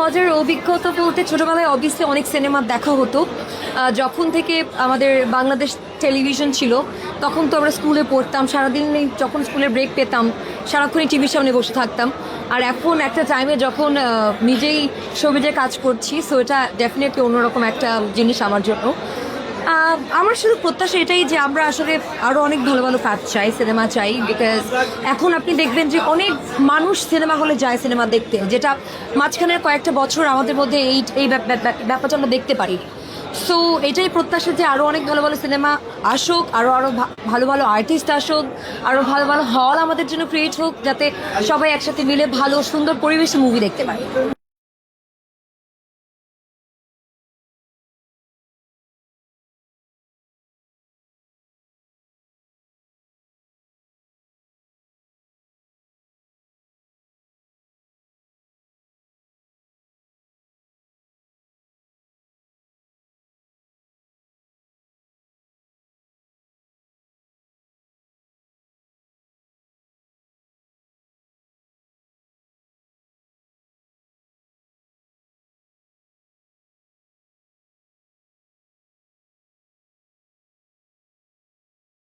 মজার অভিজ্ঞতা বলতে ছোটবেলায় অবভিয়াসলি অনেক সিনেমা দেখা হতো। যখন থেকে আমাদের বাংলাদেশ টেলিভিশন ছিল তখন তো আমরা স্কুলে পড়তাম, সারাদিন যখন স্কুলে ব্রেক পেতাম সারাক্ষণই টিভির সামনে বসে থাকতাম। আর এখন একটা টাইমে যখন নিজেই ছবিতে কাজ করছি, সো এটা ডেফিনেটলি অন্যরকম একটা জিনিস আমার জন্য। আমার শুধু প্রত্যাশা এটাই যে আমরা আসলে আরও অনেক ভালো ভালো কাজ চাই, সিনেমা চাই, বিকজ এখন আপনি দেখবেন যে অনেক মানুষ সিনেমা হলে যায় সিনেমা দেখতে, যেটা মাঝখানের কয়েকটা বছর আমাদের মধ্যে এই ব্যাপারটা আমরা দেখতে পারি। সো এটাই প্রত্যাশা যে আরও অনেক ভালো ভালো সিনেমা আসুক, আরও ভালো ভালো আর্টিস্ট আসুক, আরও ভালো ভালো হল আমাদের জন্য ক্রিয়েট হোক, যাতে সবাই একসাথে মিলে ভালো সুন্দর পরিবেশে মুভি দেখতে পারে।